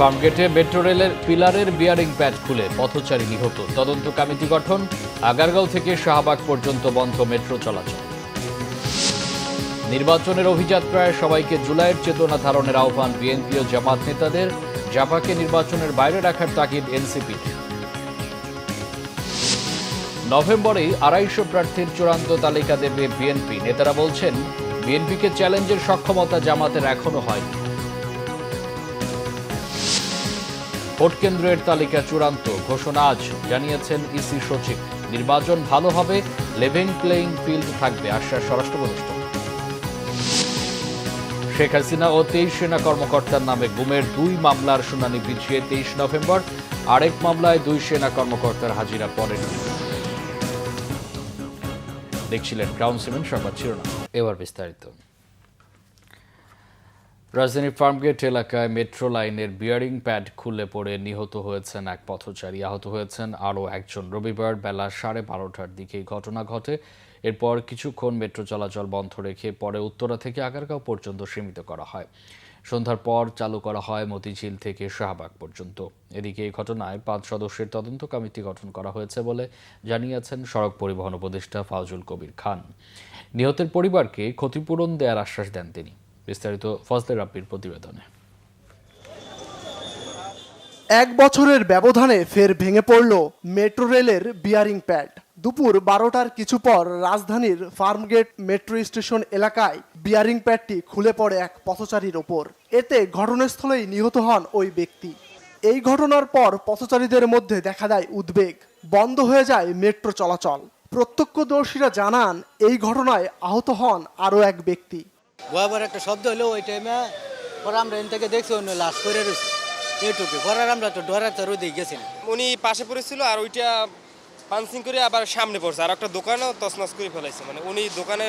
ফার্মগেটে metro রেলের পিলারের bearing pad খুলে পথচারী নিহত। তদন্ত কমিটি গঠন। আগারগাঁও থেকে শাহবাগ পর্যন্ত বন্ধ মেট্রো চলাচল। নির্বাচনের অভিযাত্রায় সবাইকে জুলাইয়ের চেতনা ধারণের আহ্বান বিএনপি ও জামাত নেতাদের। জাপাকে নির্বাচনের বাইরে রাখার তাগিদ এনসিপির। নভেম্বরেই 250 প্রার্থীর চূড়ান্ত তালিকা দেবে বিএনপি। নেতারা বলছেন, বিএনপিকে চ্যালেঞ্জের সক্ষমতা জামাতের এখনো হয়নি। ভোট কেন্দ্রের তালিকা চূড়ান্ত, ঘোষণা আজ, জানিয়েছেন ইসি সচিব। নির্বাচন ভালো হবে, লেভেল প্লেইং ফিল্ড থাকবে, আশ্বাস স্বরাষ্ট্র উপদেষ্টা। শেখ হাসিনা ও 23 সেনা কর্মকর্তার নামে গুমের 2 মামলার শুনানি পিছিয়ে 23 নভেম্বর। আরেক মামলায় 2 সেনা কর্মকর্তার হাজিরা পরে। দেখছিলেন ক্রাউন সিমেন্ট সংবাদ শিরোনাম, এবার বিস্তারিত। রাজধানীর ফার্মগেট এলাকায় মেট্রো লাইনের বিয়ারিং প্যাড খুলে পড়ে নিহত হয়েছেন এক পথচারী। আহত হয়েছেন আরও একজন। রবিবার বেলা 12:30টার দিকে ঘটনা ঘটে। এরপর কিছুক্ষণ মেট্রো চলাচল বন্ধ রেখে পরে উত্তরা থেকে আগারগাঁও পর্যন্ত সীমিত করা হয়। সন্ধ্যার পর চালু করা হয় মতিঝিল থেকে শাহবাগ পর্যন্ত। এদিকে এই ঘটনায় 5 সদস্যের তদন্ত কমিটি গঠন করা হয়েছে বলে জানিয়েছেন সড়ক পরিবহন উপদেষ্টা ফাউজুল কবির খান। নিহতের পরিবারকে ক্ষতিপূরণ দেওয়ার আশ্বাস দেন তিনি। বিস্তারিত ফজলে রাব্বির প্রতিবেদনে। 1 বছরের ব্যবধানে ফের ভেঙে পড়ল মেট্রো রেলের বিয়ারিং প্যাড। দুপুর 12টার কিছু পর রাজধানীর ফার্মগেট মেট্রো স্টেশন এলাকায় বিয়ারিং প্যাডটি খুলে পড়ে এক পথচারীর ওপর। এতে ঘটনাস্থলেই নিহত হন ওই ব্যক্তি। এই ঘটনার পর পথচারীদের মধ্যে দেখা দেয় উদ্বেগ। বন্ধ হয়ে যায় মেট্রো চলাচল। প্রত্যক্ষদর্শীরা জানান, এই ঘটনায় আহত হন আরও এক ব্যক্তি। ভয়াবহ একটা শব্দ হলো ওই টাইমে। পরে আমরা এন থেকে দেখছি অন্য লাশ করে রয়েছে এইটুকু। পরে আমরা তো ডরাতে রোদে গেছি। উনি পাশে পড়েছিল আর ওইটা পাঞ্চিং করে আবার সামনে পড়ছে আর একটা দোকানেও তছনছ করে ফেলাইছে। মানে উনি দোকানে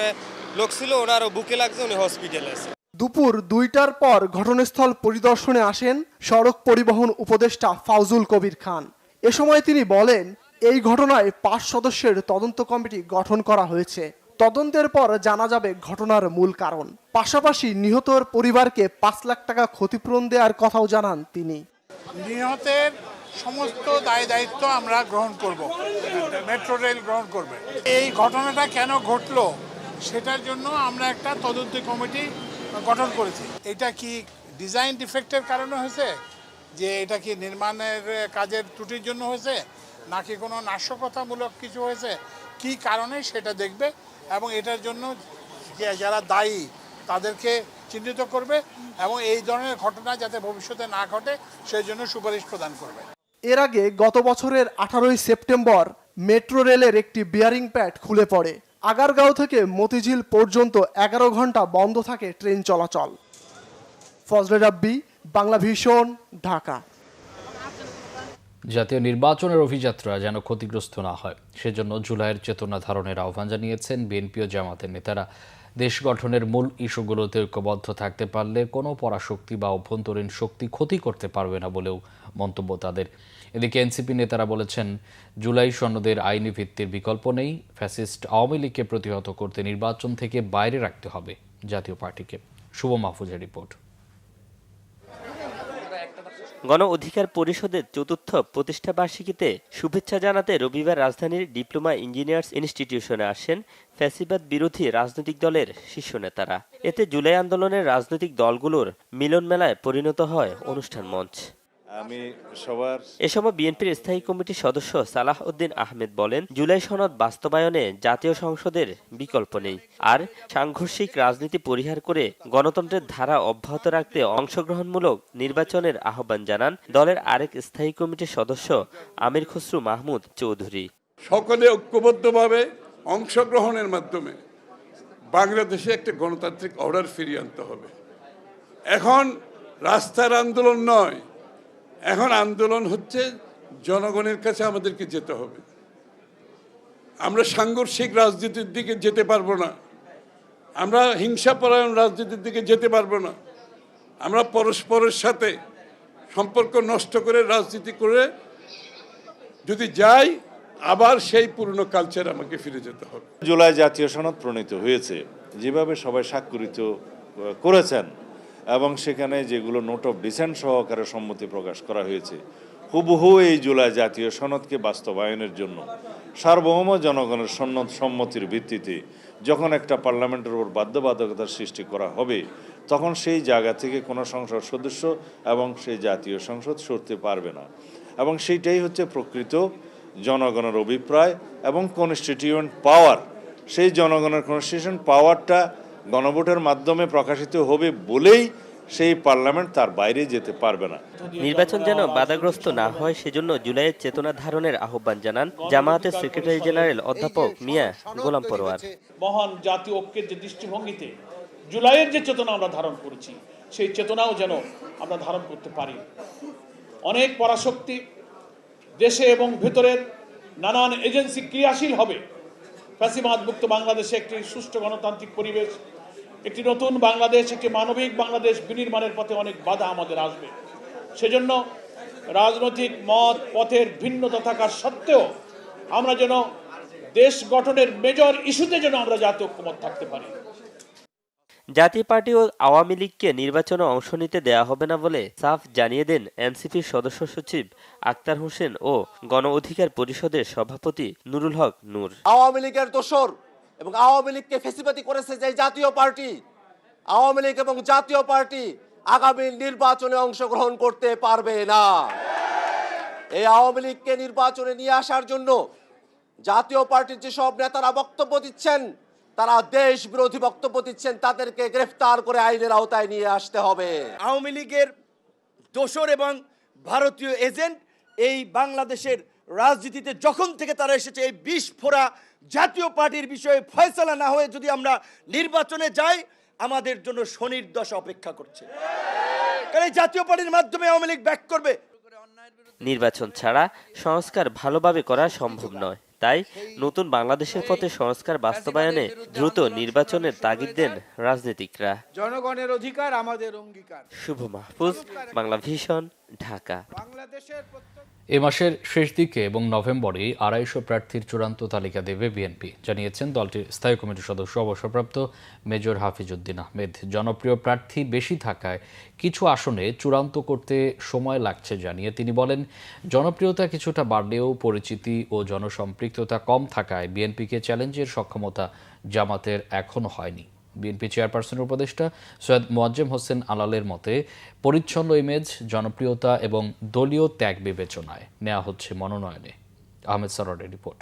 লোক ছিল, ওনারও বুকে লাগছে, উনি হসপিটালে আছে। দুপুর 2টার পর ঘটনাস্থল পরিদর্শনে আসেন সড়ক পরিবহন উপদেষ্টা ফাউজুল কবির খান। এ সময় তিনি বলেন, এই ঘটনায় 5 সদস্যের তদন্ত কমিটি গঠন করা হয়েছে। তদন্তের পর জানা যাবে ঘটনার মূল কারণ। পাশাপাশি নিহতর পরিবারকে 5 লাখ টাকা ক্ষতিপূরণ দেওয়ার কথাও জানান তিনি। নিহতের সমস্ত দায় দায়িত্ব আমরা গ্রহণ করব, মেট্রো রেল গ্রহণ করবে। এই ঘটনাটা কেন ঘটলো সেটার জন্য আমরা একটা তদন্ত কমিটি গঠন করেছি। এটা কি ডিজাইন ডিফেক্টের কারণে হয়েছে, যে এটা কি নির্মাণের কাজের ত্রুটির জন্য হয়েছে, নাকি কোনো নাশকতামূলক কিছু হয়েছে, কি কারণে সেটা দেখবে এবং এটার জন্য যারা দায়ী তাদেরকে চিহ্নিত করবে এবং এই ধরনের ঘটনা যাতে ভবিষ্যতে না ঘটে সেই জন্য সুপারিশ প্রদান করবে। এর আগে গত বছরের 18ই সেপ্টেম্বর মেট্রো রেলের একটি বিয়ারিং প্যাড খুলে পড়ে। আগারগাঁও থেকে মতিঝিল পর্যন্ত 11 ঘন্টা বন্ধ থাকে ট্রেন চলাচল। ফজলে রাব্বি, বাংলা ভিশন, ঢাকা। জাতীয় নির্বাচনের অভিযাত্রা যেন ক্ষতিগ্রস্ত না হয়, সেজন্য জুলাইয়ের চেতনা ধারণের আহ্বান জানিয়েছেন বিএনপি ও জামাতের নেতারা। দেশ গঠনের মূল ইস্যুগুলোতে ঐক্যবদ্ধ থাকতে পারলে কোনো পরাশক্তি বা অভ্যন্তরীণ শক্তি ক্ষতি করতে পারবে না বলেও মন্তব্য তাদের। এদিকে এনসিপি নেতারা বলেছেন, জুলাই সনদের আইনি ভিত্তির বিকল্প নেই। ফ্যাসিস্ট আওয়ামী লীগকে প্রতিহত করতে নির্বাচন থেকে বাইরে রাখতে হবে জাতীয় পার্টিকে। শুভ মাহফুজের রিপোর্ট। গণ অধিকার পরিষদের ৪র্থ প্রতিষ্ঠাবার্ষিকীতে শুভেচ্ছা জানাতে রবিবার রাজধানীর ডিপ্লোমা ইঞ্জিনিয়ার্স ইনস্টিটিউশনে আসেন ফ্যাসিবাদ বিরোধী রাজনৈতিক দলের শীর্ষ নেতারা। এতে জুলাই আন্দোলনের রাজনৈতিক দলগুলোর মিলন মেলায় পরিণত হয় অনুষ্ঠান মঞ্চ। এ সময় বিএনপির স্থায়ী কমিটির সদস্য সালাহ উদ্দিন আহমেদ বলেন, জুলাই সনদ বাস্তবায়নে জাতীয় সংসদের বিকল্প নেই। আর সাংঘর্ষিক রাজনীতি পরিহার করে গণতন্ত্রের ধারা অব্যাহত রাখতে অংশগ্রহণমূলক নির্বাচনের আহ্বান জানান দলের আরেক স্থায়ী কমিটির সদস্য আমির খসরু মাহমুদ চৌধুরী। সকলে ঐক্যবদ্ধভাবে অংশগ্রহণের মাধ্যমে বাংলাদেশে একটা গণতান্ত্রিক অর্ডার ফিরিয়ে আনতে হবে। এখন রাস্তার আন্দোলন নয়, এখন আন্দোলন হচ্ছে জনগণের কাছে আমাদেরকে যেতে হবে। আমরা সাংঘর্ষিক রাজনীতির দিকে যেতে পারবো না, আমরা হিংসাপরায়ণ রাজনীতির দিকে যেতে পারবো না। আমরা পরস্পরের সাথে সম্পর্ক নষ্ট করে রাজনীতি করে যদি যাই, আবার সেই পুরনো কালচার আমাকে ফিরে যেতে হবে। জুলাই জাতীয় সনদ প্রণীত হয়েছে, যেভাবে সবাই স্বাক্ষরিত করেছেন এবং সেখানে যেগুলো নোট অফ ডিসেন্ট সহকারে সম্মতি প্রকাশ করা হয়েছে হুবহু এই জুলাই জাতীয় সনদকে বাস্তবায়নের জন্য সার্বভৌম জনগণের সম্মতির ভিত্তিতে যখন একটা পার্লামেন্টের উপর বাধ্যবাধকতার সৃষ্টি করা হবে তখন সেই জায়গা থেকে কোনো সংসদ সদস্য এবং সেই জাতীয় সংসদ সরতে পারবে না এবং সেইটাই হচ্ছে প্রকৃত জনগণের অভিপ্রায় এবং কনস্টিটিউয়েন্ট পাওয়ার। সেই জনগণের কনস্টিটিউশন পাওয়ারটা গণভোটের মাধ্যমে প্রকাশিত হবে বলেই সেই পার্লামেন্ট তার বাইরে যেতে পারবে না। নির্বাচন যেন বাধাগ্রস্ত না হয় সেজন্য জুলাইয়ের চেতনা ধারণের আহ্বান জানান জামায়াতের সেক্রেটারি জেনারেল অধ্যাপক মিয়া গোলাম পরোয়ার। মহান জাতীয় ঐক্যের যে দৃষ্টিভঙ্গিতে জুলাইয়ের যে চেতনা আমরা ধারণ করেছি সেই চেতনাও যেন আমরা ধারণ করতে পারি। অনেক পরাশক্তি দেশে এবং ভেতরের নানান এজেন্সি ক্রিয়াশীল হবে। ফ্যাসিবাদ মুক্ত বাংলাদেশে একটি সুষ্ঠু গণতান্ত্রিক পরিবেশ, একটি নতুন বাংলাদেশ, একটি মানবিক বাংলাদেশ বিনির্মাণের পথে অনেক বাধা আমাদের আসবে। সেজন্য রাজনৈতিক মত পথের ভিন্নতা থাকার সত্ত্বেও আমরা যেন দেশ গঠনের মেজর ইস্যুতে যেন আমরা জাতীয় ঐক্যমত থাকতে পারি। জাতীয় পার্টি ও আওয়ামী লীগকে নির্বাচনে অংশ নিতে দেয়া হবে না বলে সাফ জানিয়ে দেন এনসিপির সদস্য সচিব আক্তার হোসেন ও গণ অধিকার পরিষদের সভাপতি নুরুল হক নূর। আওয়ামী লীগের দোসর এবং আওয়ামী লীগকে ফেসিবাদী করেছে যে জাতীয় পার্টি, আওয়ামী লীগ এবং জাতীয় পার্টি আগামী নির্বাচনে অংশগ্রহণ করতে পারবে না। এই আওয়ামী লীগকে নির্বাচনে নিয়ে আসার জন্য জাতীয় পার্টির যেসব নেতারা বক্তব্য দিচ্ছেন, তারা দেশ বিরোধী বক্তব্য দিচ্ছেন, তাদেরকে গ্রেফতার করে আইনের আওতায় নিয়ে আসতে হবে। আওয়ামী লীগের দোসর এবং ভারতীয় এজেন্ট এই বাংলাদেশের রাজনীতিতে যখন থেকে তারা এসেছে, এই বিস্ফোরা জাতীয় পার্টির বিষয়ে ফয়সালা না হয়ে যদি আমরা নির্বাচনে যাই, আমাদের জন্য শনির দশা অপেক্ষা করছে। কারণ এই জাতীয় পার্টির মাধ্যমে আওয়ামী লীগ ব্যাক করবে। নির্বাচন ছাড়া সংস্কার ভালোভাবে করা সম্ভব নয়, তাই নতুন বাংলাদেশের পথে সংস্কার বাস্তবায়নে দ্রুত নির্বাচনের তাগিদ দেন রাজনীতিকরা। জনগণের অধিকার আমাদের অঙ্গীকার। শুভ মাহফুজ, বাংলা ভিশন, ঢাকা। এ মাসের শেষ দিকে এবং নভেম্বরে 250 প্রার্থীর চূড়ান্ত তালিকা দেবে বিএনপি, জানিয়েছেন দলটির স্থায়ী কমিটির সদস্য অবসরপ্রাপ্ত মেজর হাফিজউদ্দিন আহমেদ। জনপ্রিয় প্রার্থী বেশি থাকায় কিছু আসনে চূড়ান্ত করতে সময় লাগছে জানিয়ে তিনি বলেন, জনপ্রিয়তা কিছুটা বাড়লেও পরিচিতি ও জনসম্পৃক্ততা কম থাকায় বিএনপিকে চ্যালেঞ্জের সক্ষমতা জামাতের এখনও হয়নি। বিএনপি চেয়ারপারসনের উপদেষ্টা সৈয়দ মোয়াজ্জেম হোসেন আলালের মতে, পরিচ্ছন্ন ইমেজ, জনপ্রিয়তা এবং দলীয় ত্যাগ বিবেচনায় নেওয়া হচ্ছে মনোনয়নে। আহমেদ সরোয়ারের রিপোর্ট।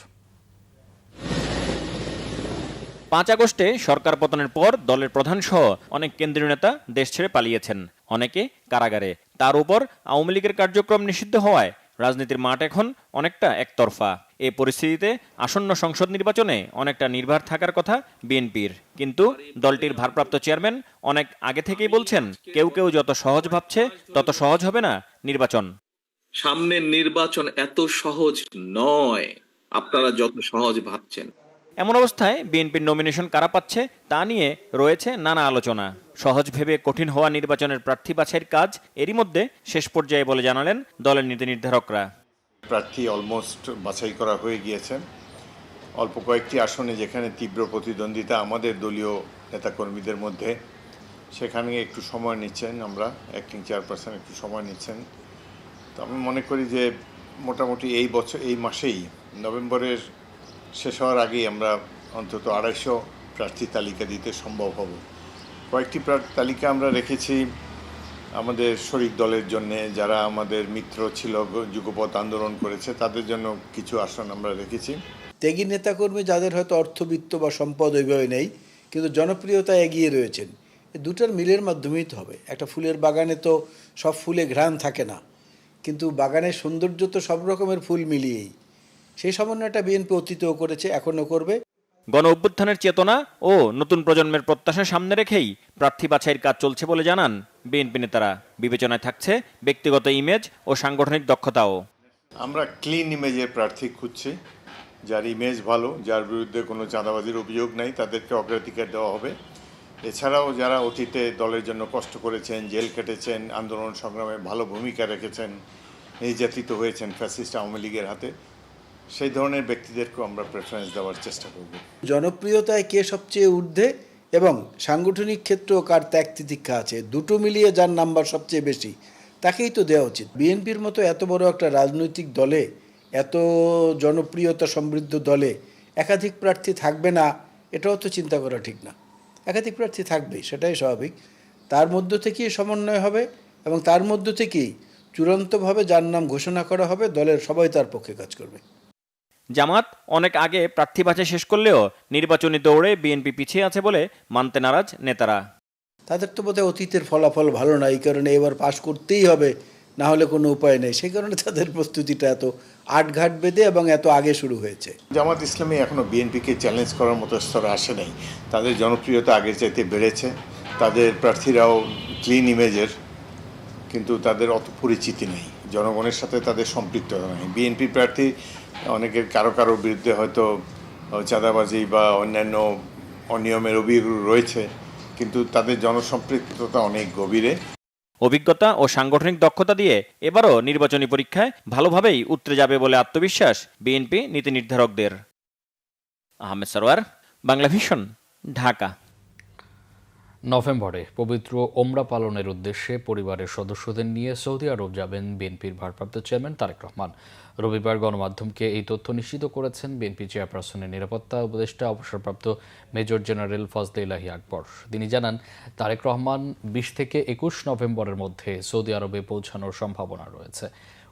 5 আগস্টে সরকার পতনের পর দলের প্রধান সহ অনেক কেন্দ্রীয় নেতা দেশ ছেড়ে পালিয়েছেন, অনেকে কারাগারে। তার উপর আওয়ামী লীগের কার্যক্রম নিষিদ্ধ হওয়ায় রাজনীতির মাঠ এখন অনেকটা একতরফা। এই পরিস্থিতিতে আসন্ন সংসদ নির্বাচনে অনেকটা নির্ভর থাকার কথা বিএনপির, কিন্তু দলটির ভারপ্রাপ্ত চেয়ারম্যান অনেক আগে থেকেই বলছেন, কেউ কেউ যত সহজ ভাবছে তত সহজ হবে না নির্বাচন। সামনের নির্বাচন এত সহজ নয় আপনারা যত সহজ ভাবছেন। এমন অবস্থায় বিএনপির নমিনেশন কারা পাচ্ছে তা নিয়ে রয়েছে নানা আলোচনা। সহজ ভেবে কঠিন হওয়া নির্বাচনের প্রার্থী বাছাইয়ের কাজ এরই মধ্যে শেষ পর্যায়ে বলে জানালেন দলের নীতি নির্ধারকরা। প্রার্থী অলমোস্ট বাছাই করা হয়ে গিয়েছে। অল্প কয়েকটি আসনে যেখানে তীব্র প্রতিদ্বন্দ্বিতা আমাদের দলীয় নেতাকর্মীদের মধ্যে, সেখানে একটু সময় নিচ্ছেন, আমরা অ্যাক্টিং চেয়ারপারসন একটু সময় নিচ্ছেন। তো আমি মনে করি যে মোটামুটি এই মাসেই নভেম্বরের শেষ হওয়ার আগেই আমরা অন্তত 250 প্রার্থী তালিকা দিতে সম্ভব হবে। কয়েকটি তালিকা আমরা রেখেছি আমাদের শরিক দলের জন্যে, যারা আমাদের মিত্র ছিল, যুগপৎ আন্দোলন করেছে, তাদের জন্য কিছু আসন আমরা রেখেছি। ত্যাগী নেতাকর্মী যাদের হয়তো অর্থবিত্ত বা সম্পদ ওইভাবে নেই, কিন্তু জনপ্রিয়তা এগিয়ে রয়েছেন, এই দুটার মিলের মাধ্যমেই তো হবে। একটা ফুলের বাগানে তো সব ফুলে ঘ্রাণ থাকে না, কিন্তু বাগানের সৌন্দর্য তো সব রকমের ফুল মিলিয়েই। সেই সমন্বয়টা বিএনপি অতীতেও করেছে, এখনও করবে। গণ অভ্যুত্থানের চেতনা ও নতুন প্রজন্মের প্রত্যাশা সামনে রেখেই প্রার্থী বাছাইয়ের কাজ চলছে বলে জানান বিএনপি নেতারা। বিবেচনায় থাকছে ব্যক্তিগত ইমেজ ও সাংগঠনিক দক্ষতাও। আমরা ক্লিন ইমেজের প্রার্থী খুঁজছি, যার ইমেজ ভালো, যার বিরুদ্ধে কোনো চাঁদাবাজির অভিযোগ নাই, তাদেরকে অগ্রাধিকার দেওয়া হবে। এছাড়াও যারা অতীতে দলের জন্য কষ্ট করেছেন, জেল কেটেছেন, আন্দোলন সংগ্রামে ভালো ভূমিকা রেখেছেন, নির্যাতিত হয়েছেন ফ্যাসিস্ট আওয়ামী লীগের হাতে, সেই ধরনের ব্যক্তিদেরকেও আমরা প্রেফারেন্স দেওয়ার চেষ্টা করব। জনপ্রিয়তায় কে সবচেয়ে ঊর্ধ্বে এবং সাংগঠনিক ক্ষেত্রেও কার ত্যাগ তিতিক্ষা আছে, দুটো মিলিয়ে যার নাম্বার সবচেয়ে বেশি তাকেই তো দেওয়া উচিত। বিএনপির মতো এত বড় একটা রাজনৈতিক দলে, এত জনপ্রিয়তা সমৃদ্ধ দলে একাধিক প্রার্থী থাকবে না, এটাও তো চিন্তা করা ঠিক না। একাধিক প্রার্থী থাকবেই, সেটাই স্বাভাবিক। তার মধ্য থেকেই সমন্বয় হবে এবং তার মধ্য থেকেই চূড়ান্তভাবে যার নাম ঘোষণা করা হবে, দলের সবাই তার পক্ষে কাজ করবে। জামাত অনেক আগে প্রার্থী বাছাই শেষ করলেও নির্বাচনী দৌড়ে বিএনপি পিছিয়ে আছে বলে মানতে নারাজ নেতারা। তাদের তো বোধহয় অতীতের ফলাফল ভালো না, এই কারণে এবার পাশ করতেই হবে, না হলে কোনো উপায় নেই। সেই কারণে তাদের প্রস্তুতিটা এত আটঘাট বেঁধে এবং এত আগে শুরু হয়েছে। জামাত ইসলামী এখনও বিএনপিকে চ্যালেঞ্জ করার মতো স্তরে আসে নাই। তাদের জনপ্রিয়তা আগের চাইতে বেড়েছে, তাদের প্রার্থীরাও ক্লিন ইমেজের, কিন্তু তাদের অত পরিচিতি নেই, জনগণের সাথে তাদের সম্পৃক্ততা নেই। বিএনপি প্রার্থী অনেকের কারো বিরুদ্ধে হয়তো চাঁদাবাজি বা অন্যান্য অনিয়মের অভিযোগ রয়েছে, কিন্তু তাদের জনসম্পৃক্ততা অনেক গভীরে। অভিজ্ঞতা ও সাংগঠনিক দক্ষতা দিয়ে এবারও নির্বাচনী পরীক্ষায় ভালোভাবেই উতরে যাবে বলে আত্মবিশ্বাস বিএনপি নীতি নির্ধারকদের। আহমেদ সরওয়ার, বাংলা ভিশন, ঢাকা। নভেম্বরে পবিত্র ওমরা পালনের উদ্দেশ্যে পরিবারের সদস্যদের নিয়ে সৌদি আরব যাবেন বিএনপির ভারপ্রাপ্ত চেয়ারম্যান তারেক রহমান। রবিবার গণমাধ্যমকে এই তথ্য নিশ্চিত করেছেন বিএনপি চেয়ারপারসনের নিরাপত্তা উপদেষ্টা অবসরপ্রাপ্ত মেজর জেনারেল ফজলে ইলাহি আকবর। তিনি জানান, তারেক রহমান 20 থেকে 21 নভেম্বরের মধ্যে সৌদি আরবে পৌঁছানোর সম্ভাবনা রয়েছে।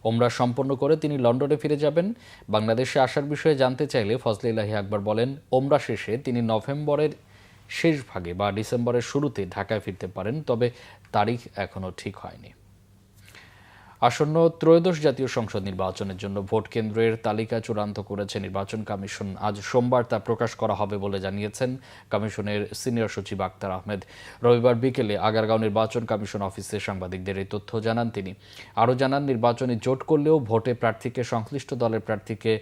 ওমরা সম্পন্ন করে তিনি লন্ডনে ফিরে যাবেন। বাংলাদেশে আসার বিষয়ে জানতে চাইলে ফজলে ইলাহি আকবর বলেন, ওমরা শেষে তিনি নভেম্বরের শেষ ভাগে বা ডিসেম্বরের শুরুতে ঢাকায় ফিরতে পারেন, তবে তারিখ এখনও ঠিক হয়নি। আসন্ন ত্রয়োদশ জাতীয় সংসদ নির্বাচনের জন্য ভোট কেন্দ্রের তালিকা চূড়ান্ত করেছে নির্বাচন কমিশন। আজ সোমবার তা প্রকাশ করা হবে বলে জানিয়েছেন কমিশনের সিনিয়র সচিব আক্তার আহমেদ। রবিবার বিকেলে আগারগাঁও নির্বাচন কমিশন অফিসে সাংবাদিকদের এই তথ্য জানান তিনি। আরও জানান, নির্বাচনে জোট করলেও ভোটে প্রার্থীকে সংশ্লিষ্ট দলের প্রার্থীকে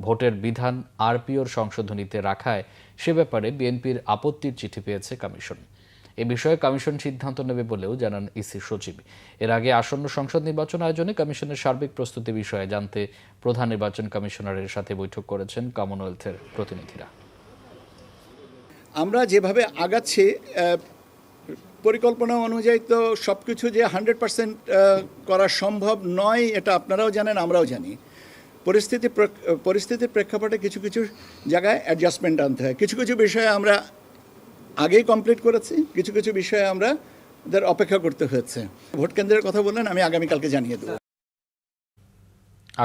ভোটের বিধান আরপিওর সংশোধনীতে রাখায় সে ব্যাপারে বিএনপির আপত্তির চিঠি পেয়েছে কমিশন। এ বিষয়ে কমিশন সিদ্ধান্ত নেবে বলেও জানান ইসি সচিব। এর আগে আসন্ন সংসদ নির্বাচন আয়োজনে কমিশনের সার্বিক প্রস্তুতি বিষয়ে জানতে প্রধান নির্বাচন কমিশনারের সাথে বৈঠক করেছেন কমনওয়েলথের প্রতিনিধিরা। আমরা যেভাবে আগাচ্ছি পরিকল্পনা অনুযায়ী তো সব কিছু যে 100% করা সম্ভব নয়, এটা আপনারাও জানেন, আমরাও জানি। পরিস্থিতির প্রেক্ষাপটে কিছু কিছু জায়গায় অ্যাডজাস্টমেন্ট আনতে হয়। কিছু কিছু বিষয়ে আমরা আগেই কমপ্লিট করেছি, কিছু কিছু বিষয়ে আমাদের অপেক্ষা করতে হয়েছে। ভোট কেন্দ্রের কথা বললেন, আমি আগামীকালকে জানিয়ে দেব।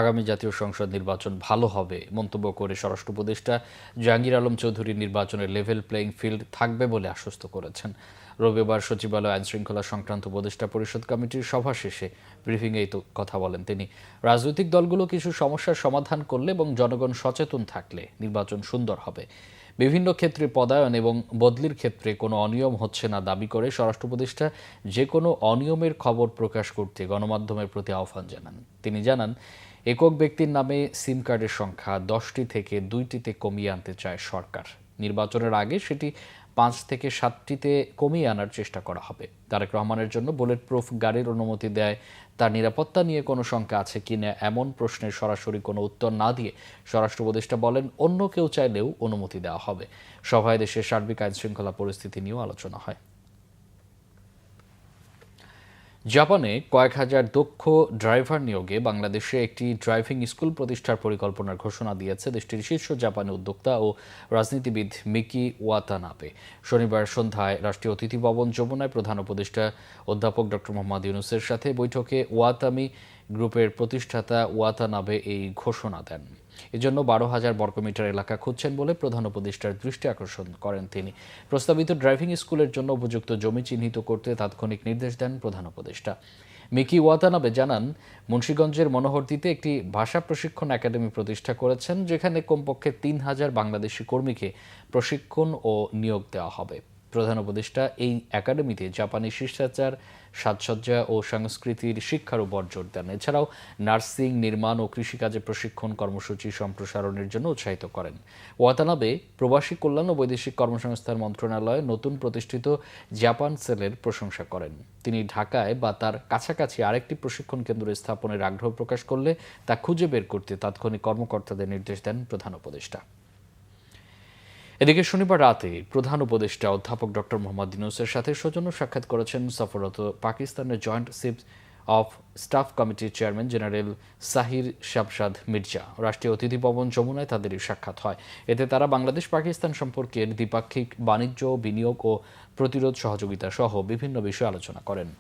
আগামী জাতীয় সংসদ নির্বাচন ভালো হবে মন্তব্য করে স্বরাষ্ট্র উপদেষ্টা জাহাঙ্গীর আলম চৌধুরী নির্বাচনের লেভেল প্লেইং ফিল্ড থাকবে বলে আশ্বস্ত করেছেন। রবিবার সচিবালয় আইনশৃঙ্খলা সংক্রান্ত উপদেষ্টা পরিষদ কমিটির সভা শেষে ব্রিফিংয়ে এই কথা বলেন তিনি। রাজনৈতিক দলগুলো কিছু সমস্যার সমাধান করলে এবং জনগণ সচেতন থাকলে নির্বাচন সুন্দর হবে। বিভিন্ন ক্ষেত্রে পদায়ন এবং বদলির ক্ষেত্রে কোনো অনিয়ম হচ্ছে না দাবি করে স্বরাষ্ট্র উপদেষ্টা যে কোনো অনিয়মের খবর প্রকাশ করতে গণমাধ্যমের প্রতি আহ্বান জানান। তিনি জানান, একক ব্যক্তির নামে সিম কার্ডের সংখ্যা 10টি থেকে 2টিতে কমিয়ে আনতে চায় সরকার। নির্বাচনের আগে সেটি 5 থেকে 7টিতে কমিয়ে আনার চেষ্টা করা হবে। তারেক রহমানের জন্য বুলেট প্রুফ গাড়ির অনুমতি দেয় তার নিরাপত্তা নিয়ে কোনো শঙ্কা আছে কিনা এমন প্রশ্নের সরাসরি কোনো উত্তর না দিয়ে স্বরাষ্ট্র উপদেষ্টা বলেন, অন্য কেউ চাইলেও অনুমতি দেওয়া হবে। সভায় দেশের সার্বিক আইনশৃঙ্খলা পরিস্থিতি নিয়েও আলোচনা হয়। জাপানে কয়েক হাজার দক্ষ ড্রাইভার নিয়োগে বাংলাদেশে একটি ড্রাইভিং স্কুল প্রতিষ্ঠার পরিকল্পনার ঘোষণা দিয়েছে দেশটির শীর্ষ জাপানি উদ্যোক্তা ও রাজনীতিবিদ মিকি ওয়াতানাবে। শনিবার সন্ধ্যায় রাষ্ট্রীয় অতিথি ভবন যমুনায় প্রধান উপদেষ্টা অধ্যাপক ডক্টর মোহাম্মদ ইউনূসের সাথে বৈঠকে ওয়াতামি গ্রুপের প্রতিষ্ঠাতা ওয়াতানাবে এই ঘোষণা দেন। এজন্য 12,000 বর্গমিটার এলাকা খুঁজছেন বলে প্রধান উপদেষ্টার দৃষ্টি আকর্ষণ করেন তিনি। প্রস্তাবিত ড্রাইভিং স্কুলের জন্য উপযুক্ত জমি চিহ্নিত করতে তাৎক্ষণিক নির্দেশ দেন প্রধান উপদেষ্টা। মিকি ওয়াতানাবে জানান, মুন্সিগঞ্জের মনোহরদীতে একটি ভাষা প্রশিক্ষণ একাডেমি প্রতিষ্ঠা করেছেন, যেখানে কমপক্ষে 3,000 বাংলাদেশি কর্মীকে প্রশিক্ষণ ও নিয়োগ দেওয়া হবে। প্রধান উপদেষ্টা এই একাডেমিতে জাপানি শিষ্টাচার, সাজসজ্জা ও সংস্কৃতির শিক্ষার উপর জোর দেন। এছাড়াও নার্সিং, নির্মাণ ও কৃষিকাজে প্রশিক্ষণ কর্মসূচি সম্প্রসারণের জন্য উৎসাহিত করেন। ওয়াতানাবে প্রবাসী কল্যাণ ও বৈদেশিক কর্মসংস্থান মন্ত্রণালয়ে নতুন প্রতিষ্ঠিত জাপান সেলের প্রশংসা করেন। তিনি ঢাকায় বা তার কাছাকাছি আরেকটি প্রশিক্ষণ কেন্দ্র স্থাপনের আগ্রহ প্রকাশ করলে তা খুঁজে বের করতে তাৎক্ষণিক কর্মকর্তাদের নির্দেশ দেন প্রধান উপদেষ্টা। এদিকে শনিবার রাতে প্রধান উপদেষ্টা অধ্যাপক ডক্টর মোহাম্মদ ইউনূসের সাথে সৌজন্য সাক্ষাৎ করেছেন সফররত পাকিস্তানের জয়েন্ট চিফ অফ স্টাফ কমিটির চেয়ারম্যান জেনারেল সাহির শাবসাদ মির্জা। রাষ্ট্রীয় অতিথি ভবন যমুনায় তাদের সাক্ষাৎ হয়। এতে তারা বাংলাদেশ পাকিস্তান সম্পর্কের দ্বিপাক্ষিক বাণিজ্য, বিনিয়োগ ও প্রতিরোধ সহযোগিতা সহ বিভিন্ন বিষয়ে আলোচনা করেন।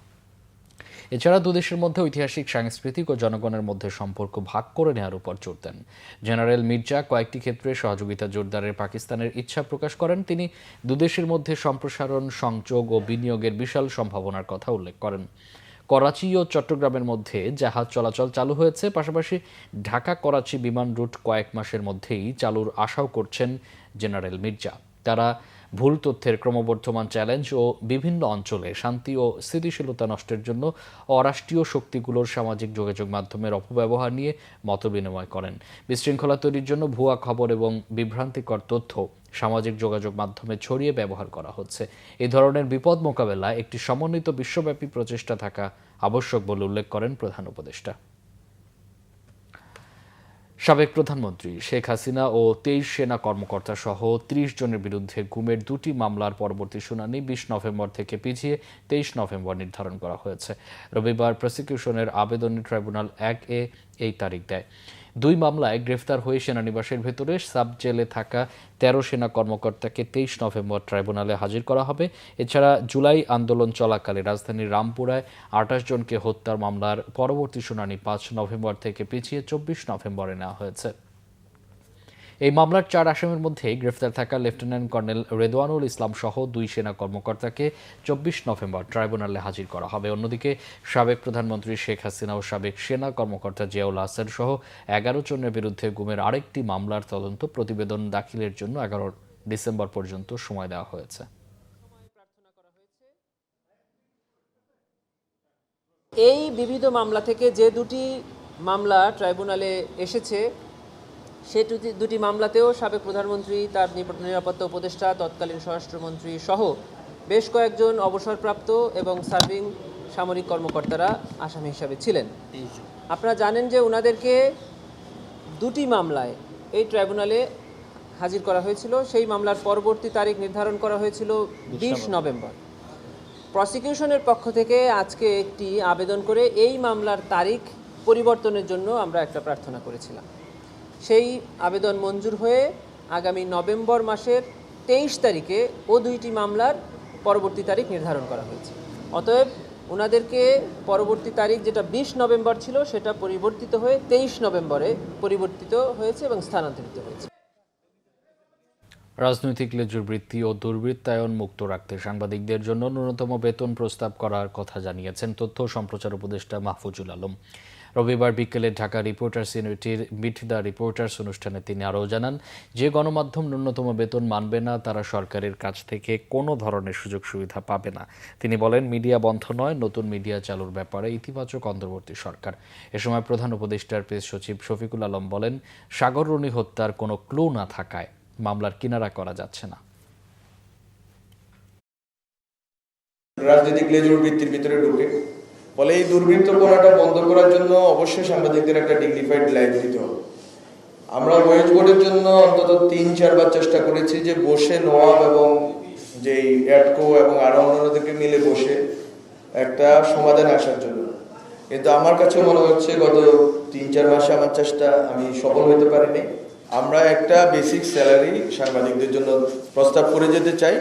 এছাড়া দুদেশের মধ্যে ঐতিহাসিক, সাংস্কৃতিক ও জনগণের মধ্যে সম্পর্ক ভাগ করে নেওয়ার উপর জোর দেন। জেনারেল মির্জা কয়েকটি ক্ষেত্রে সহযোগিতা জোরদারের পাকিস্তানের ইচ্ছা প্রকাশ করেন। তিনি দুদেশের মধ্যে সম্প্রসারণ, সংযোগ ও বিনিয়োগের বিশাল সম্ভাবনার কথা উল্লেখ করেন। করাচি ও চট্টগ্রামের মধ্যে জাহাজ চলাচল চালু হয়েছে। পাশাপাশি ঢাকা করাচি বিমান রুট কয়েক মাসের মধ্যেই চালুর আশাও করছেন জেনারেল মির্জা। তারা ভুল তথ্যের ক্রমবর্ধমান চ্যালেঞ্জ ও বিভিন্ন অঞ্চলে শান্তি ও স্থিতিশীলতা নষ্টের জন্য অরাষ্ট্রীয় শক্তিগুলোর সামাজিক যোগাযোগ মাধ্যমের অপব্যবহার নিয়ে মতবিনিময় করেন। বিশৃঙ্খলা তৈরির জন্য ভুয়া খবর এবং বিভ্রান্তিকর তথ্য সামাজিক যোগাযোগ মাধ্যমে ছড়িয়ে ব্যবহার করা হচ্ছে। এই ধরনের বিপদ মোকাবেলায় একটি সমন্বিত বিশ্বব্যাপী প্রচেষ্টা থাকা আবশ্যক বলে উল্লেখ করেন প্রধান উপদেষ্টা। সাবেক প্রধানমন্ত্রী শেখ হাসিনা ও 23 সেনা কর্মকর্তা সহ 30 জনের বিরুদ্ধে গুমের 2টি মামলার পরবর্তী শুনানি 20 নভেম্বর থেকে পিছিয়ে 23 নভেম্বর নির্ধারণ করা হয়েছে। রবিবার প্রসিকিউশনের আবেদনে ট্রাইব্যুনাল 1A এই তারিখ দেয়। 2 মামলায় গ্রেফতার হয়ে সেনানিবাসের ভেতরে সাব জেলে থাকা 13 সেনা কর্মকর্তাকে 23 নভেম্বর ট্রাইব্যুনালে হাজির করা হবে। এছাড়া জুলাই আন্দোলন চলাকালে রাজধানীর রামপুরায় 28 জনকে হত্যার মামলার পরবর্তী শুনানি 5 নভেম্বর থেকে পিছিয়ে 24 নভেম্বরে নেওয়া হয়েছে। এই মামলার 4 আসামির মধ্যে গ্রেফতার থাকা লেফটেন্যান্ট কর্নেল রেদওয়ানুল ইসলাম সহ 2 সেনা কর্মকর্তাকে 24 নভেম্বর ট্রাইব্যুনালে হাজির করা হবে। অন্যদিকে সাবেক প্রধানমন্ত্রী শেখ হাসিনা ও সাবেক সেনা কর্মকর্তা জিয়াউল হাসান সহ 11 জনের বিরুদ্ধে গুমের আরেকটি মামলার তদন্ত প্রতিবেদন দাখিলের জন্য 11 ডিসেম্বর পর্যন্ত সময় দেওয়া হয়েছে। এই বিবিধ মামলা থেকে যে 2টি মামলা ট্রাইব্যুনালে এসেছে সে দুটি মামলাতেও সাবেক প্রধানমন্ত্রী, তার নিরাপত্তা উপদেষ্টা, তৎকালীন স্বরাষ্ট্রমন্ত্রী সহ বেশ কয়েকজন অবসরপ্রাপ্ত এবং সার্ভিং সামরিক কর্মকর্তারা আসামি হিসাবে ছিলেন। আপনারা জানেন যে ওনাদেরকে 2টি মামলায় এই ট্রাইব্যুনালে হাজির করা হয়েছিল। সেই মামলার পরবর্তী তারিখ নির্ধারণ করা হয়েছিল 20 নভেম্বর। প্রসিকিউশনের পক্ষ থেকে আজকে একটি আবেদন করে এই মামলার তারিখ পরিবর্তনের জন্য আমরা একটা প্রার্থনা করেছিলাম। সেই আবেদন মঞ্জুর হয়ে আগামী নভেম্বর মাসের 23 তারিখে ও 2টি মামলার পরবর্তী তারিখ নির্ধারণ করা হয়েছে। অতএব ওনাদেরকে পরবর্তী তারিখ যেটা 20 নভেম্বর ছিল সেটা পরিবর্তিত হয়ে 23 নভেম্বরে পরিবর্তিত হয়েছে এবং স্থানান্তরিত হয়েছে। রাজনৈতিক লেজুর বৃত্তি ও দুর্বৃত্তায়ন মুক্ত রাখতে সাংবাদিকদের জন্য ন্যূনতম বেতন প্রস্তাব করার কথা জানিয়েছেন তথ্য ও সম্প্রচার উপদেষ্টা মাহফুজুল আলম। রবিবার বিকেলে ঢাকা রিপোর্টার্স ইউনিটির মিট দ্য রিপোর্টার্স অনুষ্ঠানে তিনি আরও জানান, যে গণমাধ্যম ন্যূনতম বেতন মানবে না তারা সরকারের কাছ থেকে কোনো ধরনের সুযোগ সুবিধা পাবে না। তিনি বলেন, মিডিয়া বন্ধ নয়, নতুন মিডিয়া চালুর ব্যাপারে ইতিবাচক অন্তর্বর্তী সরকার। এ সময় প্রধান উপদেষ্টার প্রেস সচিব শফিকুল আলম বলেন, সাগর রুনি হত্যার কোনো ক্লু না থাকায় মামলার কিনারা করা যাচ্ছে না। রাজনৈতিক লেজুর বৃত্তির ভিতরে ঢুকে ফলে এই দুর্বৃত্তপনাটা বন্ধ করার জন্য অবশ্যই সাংবাদিকদের একটা ডিগনিফাইড লাইফ দিতে হবে। আমরা ওয়েজ বোর্ডের জন্য অন্তত 3-4 বার চেষ্টা করেছি যে বসে নওয়াব এবং যেই অ্যাডকো এবং আরো অন্যদেরকে মিলে বসে একটা সমাধানে আসার জন্য, কিন্তু আমার কাছে মনে হচ্ছে গত 3-4 মাসে আমার চেষ্টা আমি সফল হতে পারিনি। আমরা একটা বেসিক স্যালারি সাংবাদিকদের জন্য প্রস্তাব করে যেতে চাই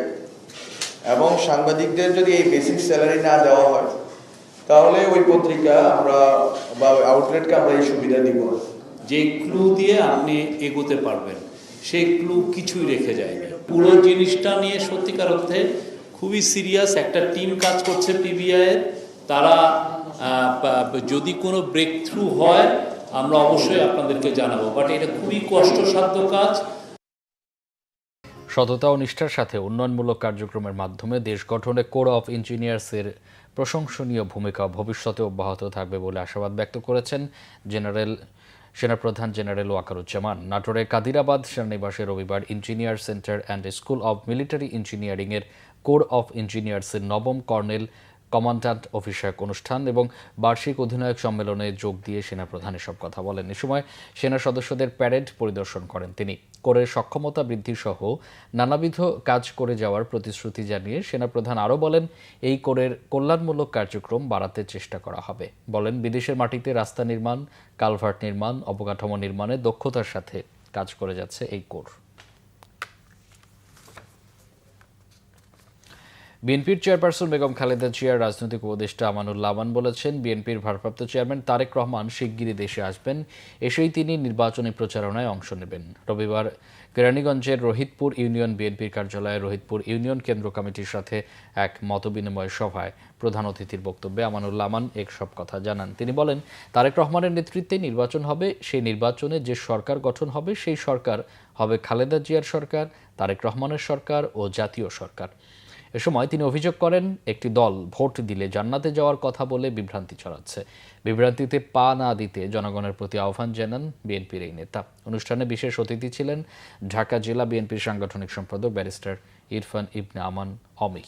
এবং সাংবাদিকদের যদি এই বেসিক স্যালারি না দেওয়া হয় তাহলে ওই পত্রিকা আমরা বা আউটলেটকে আমরা এই সুবিধা দিব। যে ক্লু দিয়ে আপনি এগোতে পারবেন সেই ক্লু কিছুই রেখে যায়নি। পুরো জিনিসটা নিয়ে সত্যিকার অর্থে খুবই সিরিয়াস একটা টিম কাজ করছে পিবিআই এর। তারা যদি কোনো ব্রেক থ্রু হয় আমরা অবশ্যই আপনাদেরকে জানাবো, বাট এটা খুবই কষ্টসাধ্য কাজ। সততা ও নিষ্ঠার সাথে উন্নয়নমূলক কার্যক্রমের মাধ্যমে দেশ গঠনে কোর অফ ইঞ্জিনিয়ার্সের প্রশংসনীয় ভূমিকা ভবিষ্যতে অব্যাহত থাকবে বলে আশাবাদ ব্যক্ত করেছেন সেনাপ্রধান জেনারেল ওয়াকারুজ্জামান। নাটোরের কাদিরাবাদ সেনানিবাসে রবিবার engineer centre and school of military ইঞ্জিনিয়ারিংয়ের কোর অফ ইঞ্জিনিয়ার্সের 9ম কর্নেল কমান্ড্যান্ট অফিসার্ক অনুষ্ঠান এবং বার্ষিক অধিনায়ক সম্মেলনে যোগ দিয়ে সেনাপ্রধান এসব কথা বলেন। এ সময় সেনা সদস্যদের প্যারেড পরিদর্শন করেন তিনি। করে সক্ষমতা বৃদ্ধি সহ নানাবিধ কাজ করে যাওয়ার প্রতিশ্রুতি জানিয়ে সেনাপ্রধান আরও বলেন, এই কোরের কল্যাণমূলক কার্যক্রম বাড়াতে চেষ্টা করা হবে। বলেন, বিদেশের মাটিতে রাস্তা নির্মাণ, কালভার্ট নির্মাণ, অবকাঠামো নির্মাণে দক্ষতার সাথে কাজ করে যাচ্ছে এই কোর। বিএনপির চেয়ারপারসন বেগম খালেদা জিয়ার রাজনৈতিক উপদেষ্টা আমানুল্লাহ আমান বলেছেন, বিএনপির ভারপ্রাপ্ত চেয়ারম্যান তারেক রহমান শিগগিরই দেশে আসবেন, এসেই তিনি নির্বাচনী প্রচারণায় অংশ নেবেন। রবিবার কেরানীগঞ্জের রোহিতপুর ইউনিয়ন বিএনপির কার্যালয়ে রোহিতপুর ইউনিয়ন কেন্দ্র কমিটির সাথে এক মতবিনিময় সভায় প্রধান অতিথির বক্তব্যে আমানুল্লাহ আমান এসব কথা জানান। তিনি বলেন, তারেক রহমানের নেতৃত্বে নির্বাচন হবে, সেই নির্বাচনে যে সরকার গঠন হবে সেই সরকার হবে খালেদা জিয়ার সরকার, তারেক রহমানের সরকার ও জাতীয় সরকার। এ সময় তিনি অভিযোগ করেন, একটি দল ভোট দিলে জান্নাতে যাওয়ার কথা বলে বিভ্রান্তি ছড়াচ্ছে। বিভ্রান্তিতে পা না দিতে জনগণের প্রতি আহ্বান জানান বিএনপির এই নেতা। অনুষ্ঠানে বিশেষ অতিথি ছিলেন ঢাকা জেলা বিএনপির সাংগঠনিক সম্পাদক ব্যারিস্টার ইরফান ইবনে আমান অমি।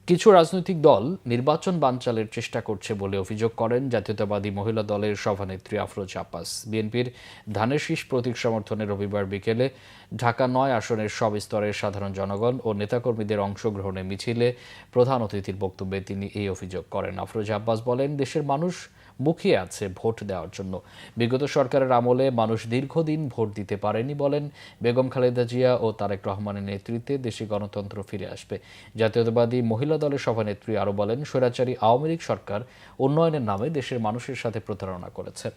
কিছু রাজনৈতিক দল নির্বাচন বানচালের চেষ্টা করছে বলে অভিযোগ করেন জাতীয়তাবাদী মহিলা দলের সভানেত্রী আফরোজ আব্বাস। বিএনপির ধানের শীষ প্রতীক সমর্থনে রবিবার বিকেলে ঢাকা ৯ আসনের সব স্তরের সাধারণ জনগণ ও নেতাকর্মীদের অংশগ্রহণে মিছিলে প্রধান অতিথির বক্তব্যে তিনি এই অভিযোগ করেন। আফরোজ আব্বাস বলেন, দেশের মানুষ মুখিয়ে আছে ভোট দেওয়ার জন্য। বিগত সরকারের আমলে মানুষ দীর্ঘদিন ভোট দিতে পারেনি। বলেন, বেগম খালেদা জিয়া ও তারেক রহমানের নেতৃত্বে দেশে গণতন্ত্র ফিরে আসবে। জাতীয়তাবাদী মহিলা দলের সভানেত্রী আরও বলেন, স্বৈরাচারী আওয়ামী লীগ সরকার উন্নয়নের নামে দেশের মানুষের সাথে প্রতারণা করেছে,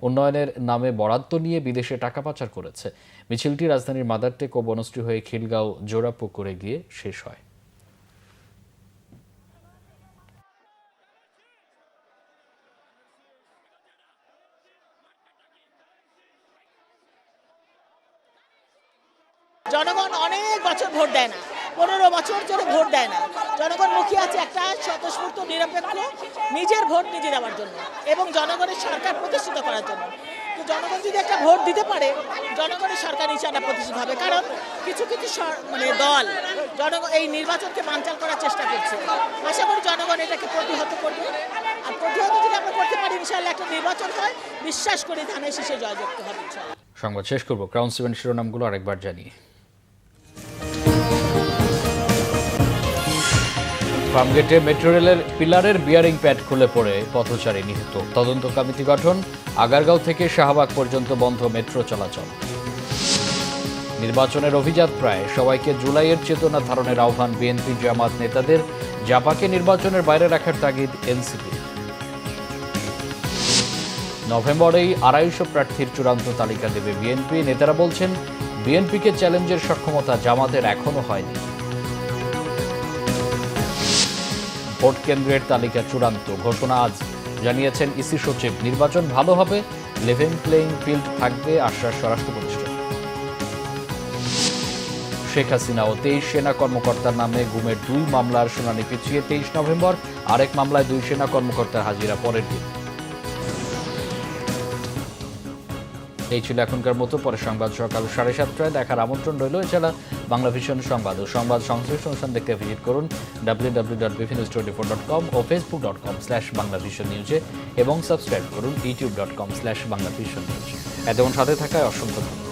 উন্নয়নের নামে বরাদ্দ নিয়ে বিদেশে টাকা পাচার করেছে। মিছিলটি রাজধানীর মাদারটেক ও বনশ্রী হয়ে খিলগাঁও জোড়াপুকুরে গিয়ে শেষ হয়। জনগণ অনেক বছর ভোট দেয় না, 15 বছর ধরে ভোট দেয় না। জনগণ মুখিয়ে আছে একটা স্বতঃস্ফূর্ত নিরপেক্ষ নিজের ভোট নিজে দেওয়ার জন্য এবং জনগণের সরকার প্রতিষ্ঠিত করার জন্য। তো জনগণ যদি একটা ভোট দিতে পারে, জনগণের সরকার ইনশাআল্লাহ প্রতিষ্ঠিত হবে। কারণ কিছু দল জনগণ এই নির্বাচনকে বানচাল করার চেষ্টা করছে। আশা করি জনগণ এটাকে প্রতিহত করবে। আর প্রতিহত যদি আমরা করতে পারি, ইনশাআল্লাহ একটা নির্বাচন হয়, বিশ্বাস করি ধানের শীষে জয়যুক্ত হবে ইনশাআল্লাহ। সংবাদ শেষ করব ক্রাউন 7 শিরোনামগুলো আরেকবার জানিয়ে। ফার্মগেটে মেট্রো রেলের পিলারের বিয়ারিং প্যাড খুলে পড়ে পথচারী নিহত। তদন্ত কমিটি গঠন। আগারগাঁও থেকে শাহবাগ পর্যন্ত বন্ধ মেট্রো চলাচল। নির্বাচনের অভিযাত্রায় সবাইকে জুলাইয়ের চেতনা ধারণের আহ্বান বিএনপি জামাত নেতাদের। জাপাকে নির্বাচনের বাইরে রাখার তাগিদ এনসিপি। নভেম্বরেই 250 প্রার্থীর চূড়ান্ত তালিকা দেবে বিএনপি। নেতারা বলছেন, বিএনপিকে চ্যালেঞ্জের সক্ষমতা জামাতের এখনো হয়নি। ভোট কেন্দ্রের তালিকা চূড়ান্ত, ঘোষণা আজ। জানিয়েছেন ইসি সচিব, নির্বাচন ভালো হবে, লেভেল প্লেইং ফিল্ড থাকবে, আশ্বাস স্বরাষ্ট্র উপদেষ্টা। শেখ হাসিনা ও 23 সেনা কর্মকর্তার নামে গুমের 2 মামলার শুনানি পিছিয়ে 23 নভেম্বর। আরেক মামলায় 2 সেনা কর্মকর্তার হাজিরা পরের দিন। এই ছিল এখনকার মতো। পরে সংবাদ সকাল 7:30টায় দেখার আমন্ত্রণ রইল। এছাড়া বাংলা ভিশন সংবাদ ও সংবাদ সংশ্লিষ্ট অনুষ্ঠান দেখতে ভিজিট করুন www.bvnews24.com ও facebook.com/banglavisionnews এবং সাবস্ক্রাইব করুন youtube.com/banglavisionnews। এতক্ষণ সাথে থাকায় অসংখ্য ধন্যবাদ।